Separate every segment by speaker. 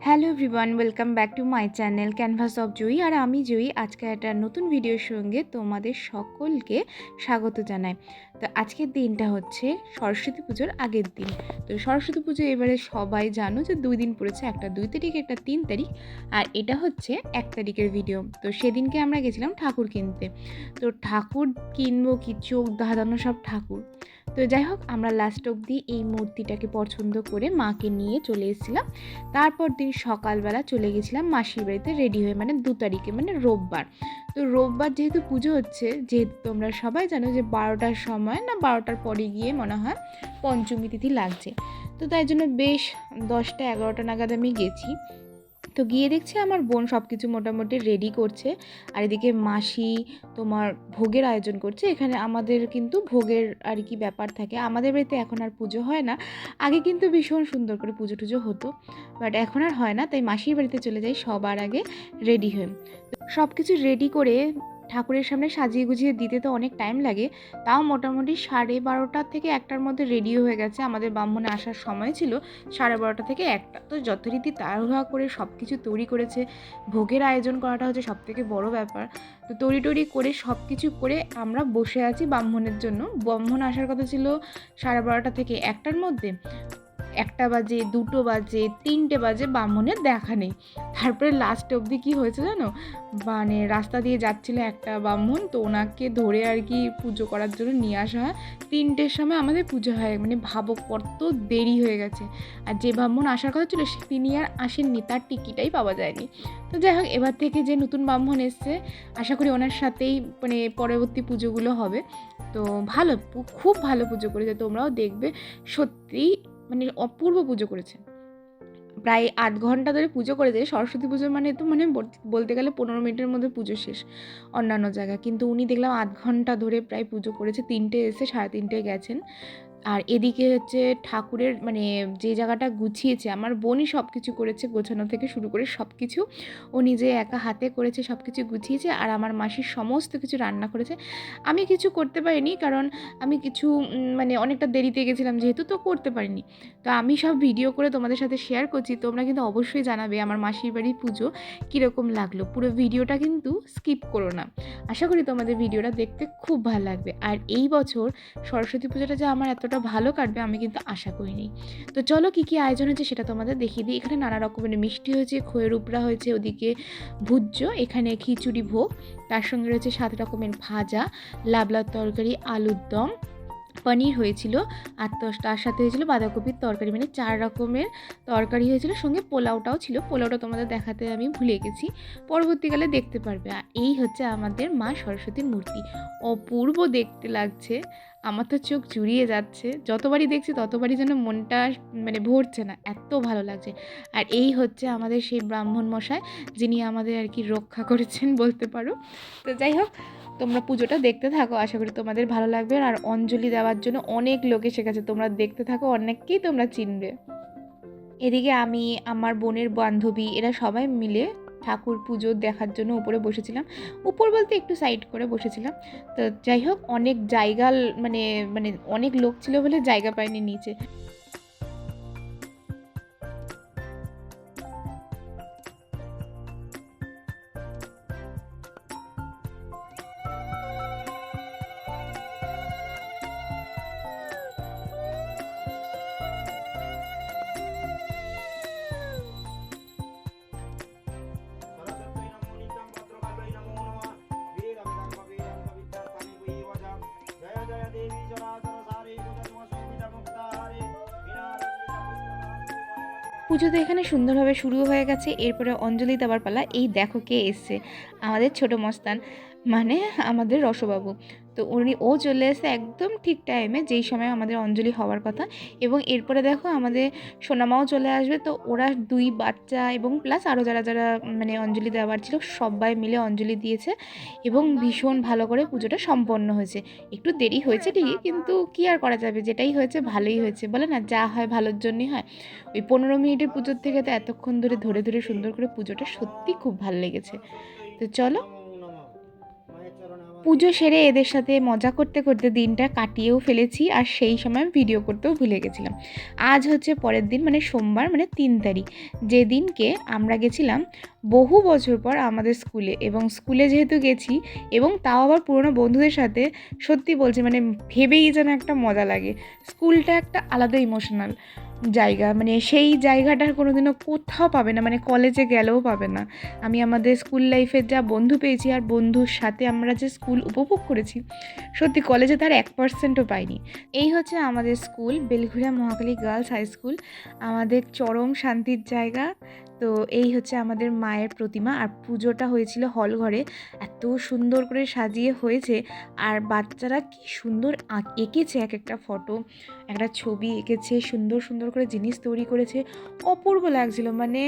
Speaker 1: Hello everyone, welcome back to my channel canvas of Jui. আর আমি জুই। আজকে একটা নতুন ভিডিওর সঙ্গে তোমাদের সকলকে স্বাগত জানাই। তো আজকের দিনটা হচ্ছে সরস্বতী পুজোর আগের দিন। তো সরস্বতী পুজো এবারে সবাই জানো যে 2 দিন পড়েছে, একটা 2 তারিখ একটা 3 তারিখ, আর এটা হচ্ছে 1 তারিখের ভিডিও। তো সেদিনকে আমরা গেছিলাম ঠাকুর কিনতে। তো ঠাকুর কিনবো কি, চোখ ধাঁধানো সব ঠাকুর। তো যাই হোক, আমরা লাস্ট অবধি এই মূর্তিটাকে পছন্দ করে মাকে নিয়ে চলে এসেছিলাম। তারপর দিন সকালবেলা চলে গেছিলাম মাসির বাড়িতে রেডি হয়ে, মানে 2 তারিখে মানে রোববার। তো রোববার যেহেতু পুজো হচ্ছে, যেহেতু তোমরা সবাই জানো যে 12টার সময় না 12টার পরে গিয়ে মনে হয় পঞ্চমী তিথি লাগছে। তো তাই জন্য বেশ 10টা 11টা নাগাদ আমি গেছি। তো গিয়ে দেখছি আমার বোন সব কিছু মোটামুটি রেডি করছে, আর এদিকে মাসি তোমার ভোগের আয়োজন করছে। এখানে আমাদের কিন্তু ভোগের আর কি ব্যাপার থাকে, আমাদের বাড়িতে এখন আর পুজো হয় না। আগে কিন্তু ভীষণ সুন্দর করে পুজো টুজো হতো, বাট এখন আর হয় না। তাই মাসির বাড়িতে চলে যাই সবার আগে রেডি হয়ে। সব কিছু রেডি করে ঠাকুরের সামনে সাজিয়ে গুছিয়ে দিতে তো অনেক টাইম লাগে। তাও মোটামুটি 12:30 থেকে 1টার মধ্যে রেডি হয়ে গেছে। আমাদের ব্রাহ্মণে আসার সময় ছিল 12:30 থেকে 1টা। তো যথারীতি তাড়াহুড়া করে সব কিছু তৈরি করেছে। ভোগের আয়োজন করাটা হচ্ছে সবথেকে বড় ব্যাপার। তো তৈরি করে সব কিছু করে আমরা বসে আছি ব্রাহ্মণের জন্য। ব্রাহ্মণ আসার কথা ছিল 12:30 থেকে 1টার মধ্যে। 1টা বাজে, 2টো বাজে, 3টে বাজে, ব্রাহ্মণের দেখা নেই। তারপরে লাস্ট অবধি কী হয়েছে জানো, মানে রাস্তা দিয়ে যাচ্ছিল একটা ব্রাহ্মণ, তো ওনাকে ধরে আর কি পুজো করার জন্য নিয়ে আসা হয়। 3টের সময় আমাদের পুজো হয়, মানে ভাবো কত দেরি হয়ে গেছে। আর যে ব্রাহ্মণ আসার কথা ছিল তিনি আর আসেননি, তার টিকিটাই পাওয়া যায়নি। তো যাই হোক, এবার থেকে যে নতুন ব্রাহ্মণ এসছে, আশা করি ওনার সাথেই মানে পরবর্তী পুজোগুলো হবে। তো ভালো, খুব ভালো পুজো করেছে, তোমরাও দেখবে। সত্যিই মানে অপূর্ব পুজো করেছে। প্রায় 8 ঘন্টা ধরে পুজো করেছে। সরস্বতী পুজো মানে তো মানে বলতে গেলে 15 মিনিটের মধ্যে পুজো শেষ অন্যান্য জায়গায়, কিন্তু উনি দেখলাম 8 ঘন্টা ধরে প্রায় পুজো করেছে। 3টে এসে 3:30টায় গেছেন। আর এদিকে হচ্ছে ঠাকুরের মানে যে জায়গাটা গুছিয়েছে, আমার বোনই সব কিছু করেছে, গোছানো থেকে শুরু করে সব কিছু ও নিজে একা হাতে করেছে, সব কিছু গুছিয়েছে। আর আমার মাসির সমস্ত কিছু রান্না করেছে। আমি কিছু করতে পারিনি, কারণ আমি কিছু মানে অনেকটা দেরিতে গেছিলাম যেহেতু, তো করতে পারিনি। তো আমি সব ভিডিও করে তোমাদের সাথে শেয়ার করছি। তোমরা কিন্তু অবশ্যই জানাবে আমার মাসির বাড়ির পুজো কীরকম লাগলো। পুরো ভিডিওটা কিন্তু স্কিপ করো না। আশা করি তোমাদের ভিডিওটা দেখতে খুব ভালো লাগবে। আর এই বছর সরস্বতী পুজোটা যে আমার এতটা ভালো কাটবে আমি কিন্তু আশা করিনি। তো চলো কী কী আয়োজন হয়েছে সেটা তোমাদের দেখিয়ে দিই। এখানে নানা রকমের মিষ্টি হয়েছে, খইয়ের উপরা হয়েছে, ওদিকে ভুজ্য, এখানে খিচুড়ি ভোগ, তার সঙ্গে রয়েছে 7 রকমের ভাজা, লাবলার তরকারি, আলুর দম, পনির হয়েছিল, আর তার সাথে হয়েছিল বাঁধাকপির তরকারি, মানে 4 রকমের তরকারি হয়েছিল। সঙ্গে পোলাওটাও ছিল, পোলাওটা তোমাদের দেখাতে আমি ভুলে গেছি, পরবর্তীকালে দেখতে পারবে। আর এই হচ্ছে আমাদের মা সরস্বতীর মূর্তি, অপূর্ব দেখতে লাগছে। আমার তো চোখ জুড়িয়ে যাচ্ছে, যতবারই দেখছি ততবারই যেন মনটা মানে ভরছে না, এত ভালো লাগছে। আর এই হচ্ছে আমাদের সেই ব্রাহ্মণ মশাই, যিনি আমাদের আর কি রক্ষা করেছেন বলতে পারো। তো যাই হোক, তোমরা পুজোটা দেখতে থাকো, আশা করি তোমাদের ভালো লাগবে। আর অঞ্জলি দেওয়ার জন্য অনেক লোক এসে গেছে, তোমরা দেখতে থাকো, অনেককেই তোমরা চিনবে। এদিকে আমি, আমার বোনের বান্ধবী, এরা সবাই মিলে ঠাকুর পুজো দেখার জন্য উপরে বসেছিলাম। উপর বলতে একটু সাইড করে বসেছিলাম। তো যাই হোক, অনেক জায়গা মানে মানে অনেক লোক ছিল বলে জায়গা পাইনি নিচে। পুজো তো এখানে সুন্দরভাবে শুরু হয়ে গেছে। এরপরে অঞ্জলি দেওয়ার পালা। এই দেখো কে এসছে, আমাদের ছোট মস্তান, মানে আমাদের রসবাবু। তো ও চলে এসে একদম ঠিক টাইমে, যেই সময় আমাদের অঞ্জলি হওয়ার কথা। এবং এরপরে দেখো আমাদের সোনামাও চলে আসবে। তো ওরা 2 বাচ্চা এবং প্লাস আরও যারা যারা মানে অঞ্জলি দেওয়ার ছিল সবাই মিলে অঞ্জলি দিয়েছে, এবং ভীষণ ভালো করে পুজোটা সম্পন্ন হয়েছে। একটু দেরি হয়েছে ঠিকই, কিন্তু কী আর করা যাবে, যেটাই হয়েছে ভালোই হয়েছে, বলে না যা হয় ভালোর জন্যই হয়। ওই 15 মিনিটের পুজোর থেকে তো এতক্ষণ ধরে ধরে ধরে সুন্দর করে পুজোটা সত্যি খুব ভালো লেগেছে। তো চলো। পুজো সেরে এদের সাথে মজা করতে করতে দিনটা কাটিয়েও ফেলেছি, আর সেই সময় ভিডিও করতেও ভুলে গেছিলাম। আজ হচ্ছে পরের দিন, মানে সোমবার, মানে 3 তারিখ, যেদিনকে আমরা গেছিলাম বহু বছর পর আমাদের স্কুলে। এবং স্কুলে যেহেতু গেছি এবং তাও আবার পুরনো বন্ধুদের সাথে, সত্যি বলছি মানে ভেবেই যেন একটা মজা লাগে। স্কুলটা একটা আলাদা ইমোশনাল জায়গা, মানে সেই জায়গাটা কোনোদিনও কোথাও পাবে না, মানে কলেজে গেলেও পাবে না। আমি আমাদের স্কুল লাইফের যা বন্ধু পেয়েছি আর বন্ধুর সাথে আমরা যে স্কুল উপভোগ করেছি, সত্যি কলেজে তার 1%ও পাইনি। এই হচ্ছে আমাদের school, Belgharia Mohakhali girls high school, আমাদের চরম শান্তির জায়গা। তো এই হচ্ছে আমাদের মায়ের প্রতিমা, আর পুজোটা হয়েছিল হল ঘরে। এত সুন্দর করে সাজিয়ে হয়েছে, আর বাচ্চারা কি সুন্দর এঁকেছে, এক একটা ফটো, একটা ছবি এঁকেছে, সুন্দর সুন্দর করে জিনিস তৈরি করেছে, অপূর্ব লাগছিল। মানে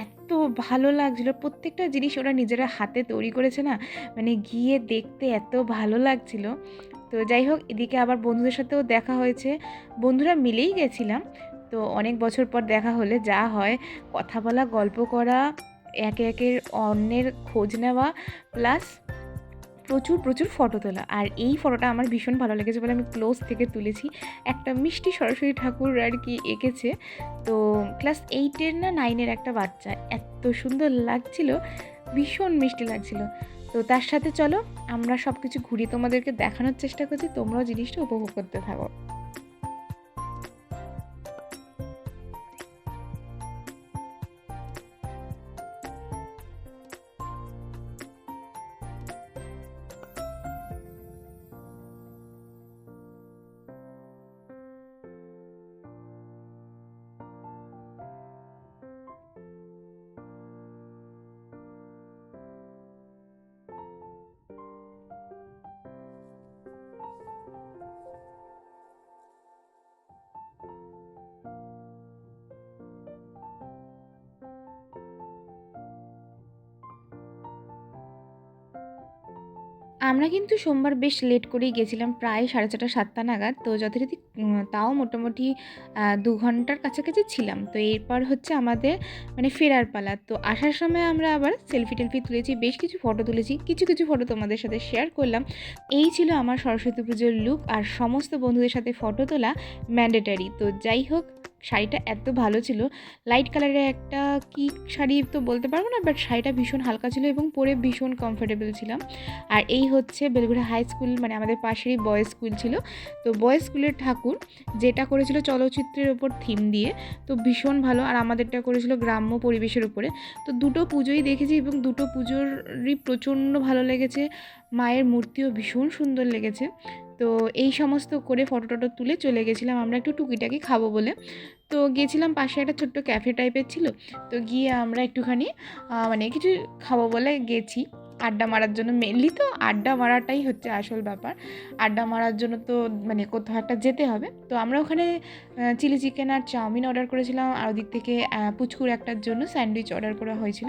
Speaker 1: এত ভালো লাগছিল, প্রত্যেকটা জিনিস ওরা নিজেরা হাতে তৈরি করেছে না, মানে গিয়ে দেখতে এত ভালো লাগছিল। তো যাই হোক, এদিকে আবার বন্ধুদের সাথেও দেখা হয়েছে, বন্ধুরা মিলেই গেছিলাম। তো অনেক বছর পর দেখা হলে যা হয়, কথা বলা, গল্প করা, একে একে অন্যের খোঁজ নেওয়া, প্লাস প্রচুর প্রচুর ফটো তোলা। আর এই ফটোটা আমার ভীষণ ভালো লেগেছে বলে আমি ক্লোজ থেকে তুলেছি। একটা মিষ্টি সরস্বতী ঠাকুর আর কি এঁকেছে। তো ক্লাস 8-এর না 9-এর একটা বাচ্চা, এত সুন্দর লাগছিল, ভীষণ মিষ্টি লাগছিল। তো তার সাথে চলো আমরা সব কিছু ঘুরিয়ে তোমাদেরকে দেখানোর চেষ্টা করছি, তোমরাও জিনিসটা উপভোগ করতে থাকো। আমরা কিন্তু সোমবার বেশ লেট করেই গেছিলাম, প্রায় 4:30-7টা নাগাদ। তো যথারীতি তাও মোটামুটি 2 ঘন্টার কাছাকাছি ছিলাম। তো এরপর হচ্ছে আমাদের মানে ফেরার পালা। তো আসার সময় আমরা আবার সেলফি-টেলফি তুলেছি, বেশ কিছু ফটো তুলেছি, কিছু কিছু ফটো তোমাদের সাথে শেয়ার করলাম। এই ছিল আমার সরস্বতী পুজোর লুক, আর সমস্ত বন্ধুদের সাথে ফটো তোলা ম্যান্ডেটারি। তো যাই হোক, শাড়িটা এত ভালো ছিল, লাইট কালারের একটা কি শাড়ি তো বলতে পারবো না, বাট শাড়িটা ভীষণ হালকা ছিল এবং পরে ভীষণ কমফোর্টেবল ছিলাম। আর এই হচ্ছে বেলঘরিয়া হাই স্কুল, মানে আমাদের পাশেরই বয়েজ স্কুল ছিল। তো বয়েজ স্কুলের ঠাকুর যেটা করেছিল চলচ্চিত্রের ওপর থিম দিয়ে, তো ভীষণ ভালো। আর আমাদেরটা করেছিল গ্রাম্য পরিবেশের উপরে। তো দুটো পুজোই দেখেছি এবং দুটো পুজোরই প্রচণ্ড ভালো লেগেছে, মায়ের মূর্তিও ভীষণ সুন্দর লেগেছে। তো এই সমস্ত করে ফটো টটো তুলে চলে গেছিলাম আমরা একটু টুকিটাকি খাবো বলে। তো গিয়েছিলাম, পাশে একটা ছোট্ট ক্যাফে টাইপের ছিল। তো গিয়ে আমরা একটুখানি মানে কিছু খাবো বলে গেছি আড্ডা মারার জন্য। মেনলি তো আড্ডা মারাটাই হচ্ছে আসল ব্যাপার। আড্ডা মারার জন্য তো মানে কোথাও একটা যেতে হবে। তো আমরা ওখানে চিলি চিকেন আর চাউমিন অর্ডার করেছিলাম, আর ওদিক থেকে পুচকুর একটার জন্য স্যান্ডউইচ অর্ডার করা হয়েছিল।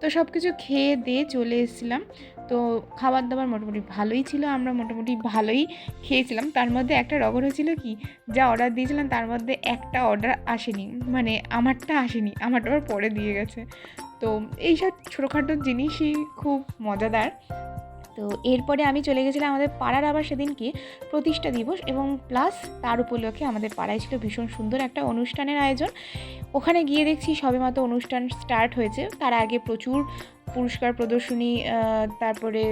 Speaker 1: তো সব কিছু খেয়ে দিয়ে চলে এসেছিলাম। তো খাবার দাবার মোটামুটি ভালোই ছিল, আমরা মোটামুটি ভালোই খেয়েছিলাম। তার মধ্যে একটা রগর হয়েছিল কি, যা অর্ডার দিয়েছিলাম তার মধ্যে একটা অর্ডার আসেনি, মানে আমারটা আসেনি, আমারটা আবার পরে দিয়ে গেছে। তো এইসব ছোটোখাটো জিনিসই খুব মজাদার। তো এরপরে আমি চলে গেছিলাম আমাদের পাড়ার আবার সেদিনকে প্রতিষ্ঠা দিবস, এবং প্লাস তার উপলক্ষে আমাদের পাড়ায় ছিল ভীষণ সুন্দর একটা অনুষ্ঠানের আয়োজন। ওখানে গিয়ে দেখছি সবেমাত্র অনুষ্ঠান স্টার্ট হয়েছে, তার আগে প্রচুর পুরস্কার প্রদর্শনী, তারপরে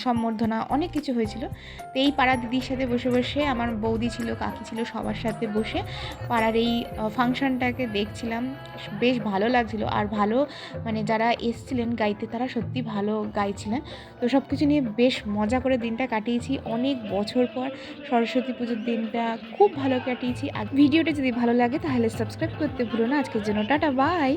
Speaker 1: সম্বর্ধনা, অনেক কিছু হয়েছিল। তো এই পাড়া দিদির সাথে বসে বসে, আমার বৌদি ছিল, কাকি ছিল, সবার সাথে বসে পাড়ার এই ফাংশনটাকে দেখছিলাম। বেশ ভালো লাগছিল, আর ভালো মানে যারা এসছিলেন গাইতে তারা সত্যি ভালো গাইছিলেন। তো সব কিছু নিয়ে বেশ মজা করে দিনটা কাটিয়েছি, অনেক বছর পর সরস্বতী পুজোর দিনটা খুব ভালো কাটিয়েছি। আর ভিডিওটা যদি ভালো লাগে তাহলে সাবস্ক্রাইব করতে ভুলো না। আজকের জন্য টাটা, বাই।